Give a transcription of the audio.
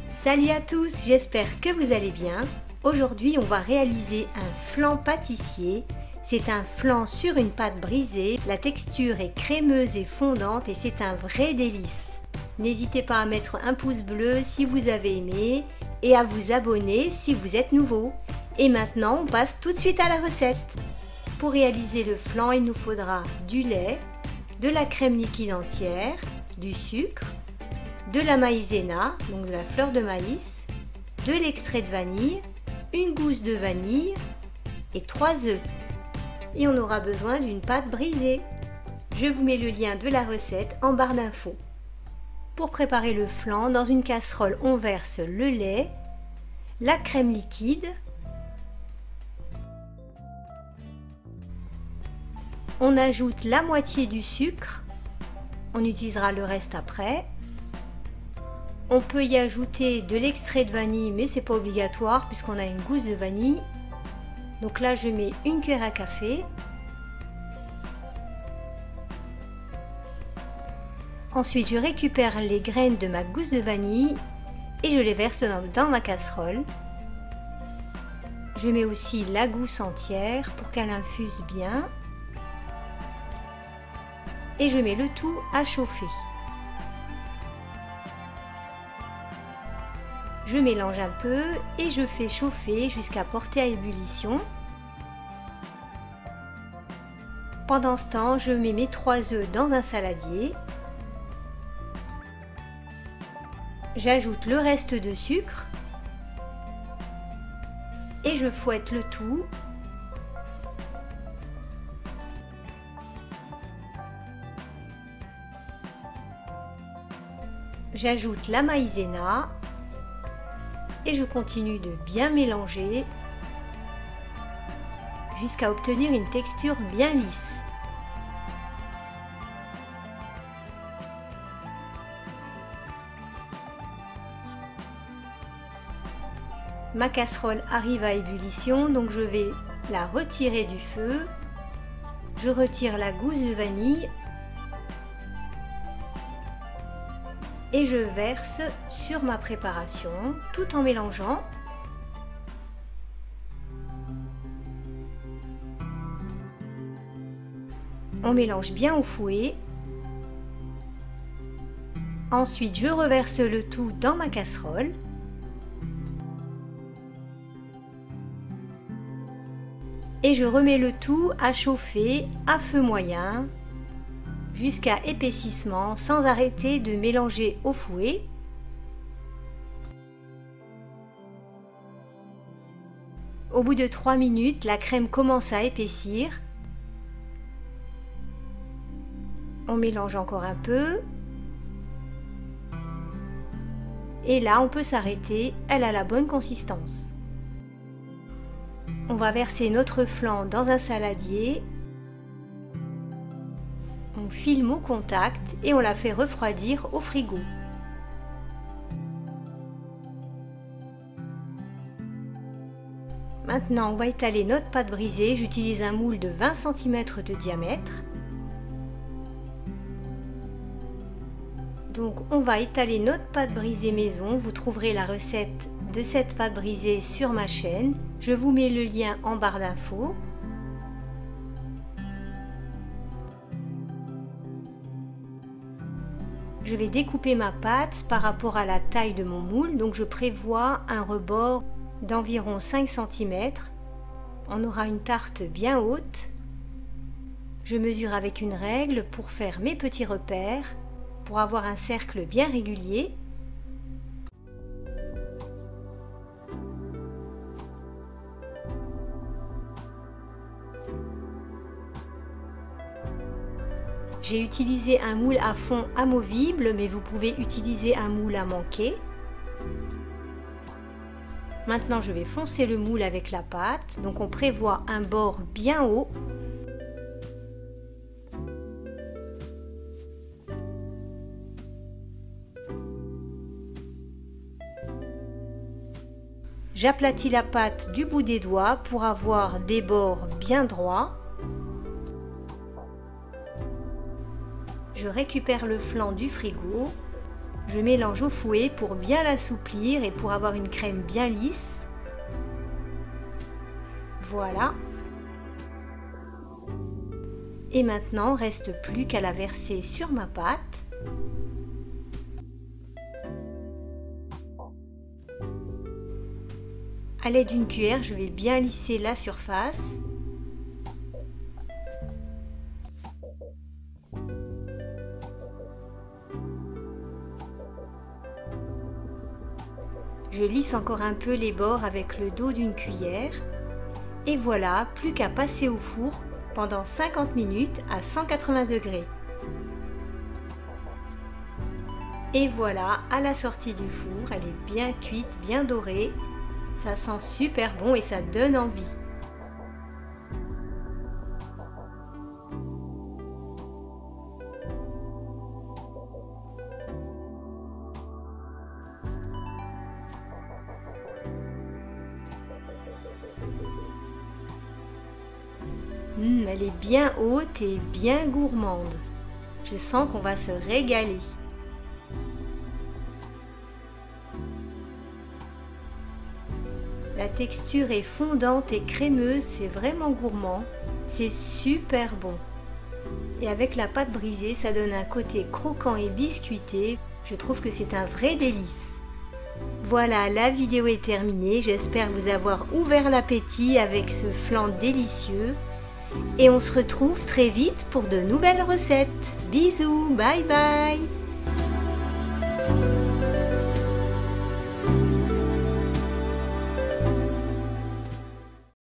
Salut à tous, j'espère que vous allez bien. Aujourd'hui, on va réaliser un flan pâtissier. C'est un flan sur une pâte brisée. La texture est crémeuse et fondante et c'est un vrai délice. N'hésitez pas à mettre un pouce bleu si vous avez aimé et à vous abonner si vous êtes nouveau. Et maintenant, on passe tout de suite à la recette. Pour réaliser le flan, il nous faudra du lait, de la crème liquide entière, du sucre, de la maïzena, donc de la fleur de maïs, de l'extrait de vanille, une gousse de vanille et 3 œufs. Et on aura besoin d'une pâte brisée. Je vous mets le lien de la recette en barre d'infos. Pour préparer le flan, dans une casserole, on verse le lait, la crème liquide, on ajoute la moitié du sucre, on utilisera le reste après. On peut y ajouter de l'extrait de vanille, mais c'est pas obligatoire puisqu'on a une gousse de vanille. Donc là, je mets une cuillère à café. Ensuite, je récupère les graines de ma gousse de vanille et je les verse dans ma casserole. Je mets aussi la gousse entière pour qu'elle infuse bien. Et je mets le tout à chauffer. Je mélange un peu et je fais chauffer jusqu'à porter à ébullition. Pendant ce temps, je mets mes 3 œufs dans un saladier. J'ajoute le reste de sucre et je fouette le tout. J'ajoute la maïzena. Et je continue de bien mélanger jusqu'à obtenir une texture bien lisse. Ma casserole arrive à ébullition, donc je vais la retirer du feu. Je retire la gousse de vanille et je verse sur ma préparation tout en mélangeant. On mélange bien au fouet. Ensuite, je reverse le tout dans ma casserole. Et je remets le tout à chauffer à feu moyen jusqu'à épaississement sans arrêter de mélanger au fouet. Au bout de 3 minutes, la crème commence à épaissir. On mélange encore un peu. Et là, on peut s'arrêter, elle a la bonne consistance. On va verser notre flan dans un saladier. On filme au contact et on la fait refroidir au frigo. Maintenant, on va étaler notre pâte brisée. J'utilise un moule de 20 cm de diamètre. Donc, on va étaler notre pâte brisée maison. Vous trouverez la recette de cette pâte brisée sur ma chaîne. Je vous mets le lien en barre d'infos. Je vais découper ma pâte par rapport à la taille de mon moule, donc je prévois un rebord d'environ 5 cm. On aura une tarte bien haute. Je mesure avec une règle pour faire mes petits repères, pour avoir un cercle bien régulier. J'ai utilisé un moule à fond amovible, mais vous pouvez utiliser un moule à manquer. Maintenant, je vais foncer le moule avec la pâte. Donc, on prévoit un bord bien haut. J'aplatis la pâte du bout des doigts pour avoir des bords bien droits. Je récupère le flan du frigo. Je mélange au fouet pour bien l'assouplir et pour avoir une crème bien lisse. Voilà. Et maintenant, reste plus qu'à la verser sur ma pâte. À l'aide d'une cuillère, je vais bien lisser la surface. Je lisse encore un peu les bords avec le dos d'une cuillère. Et voilà, plus qu'à passer au four pendant 50 minutes à 180 degrés. Et voilà, à la sortie du four, elle est bien cuite, bien dorée. Ça sent super bon et ça donne envie. Elle est bien haute et bien gourmande. Je sens qu'on va se régaler. La texture est fondante et crémeuse, c'est vraiment gourmand. C'est super bon. Et avec la pâte brisée, ça donne un côté croquant et biscuité. Je trouve que c'est un vrai délice. Voilà, la vidéo est terminée. J'espère vous avoir ouvert l'appétit avec ce flan délicieux. Et on se retrouve très vite pour de nouvelles recettes. Bisous, bye bye!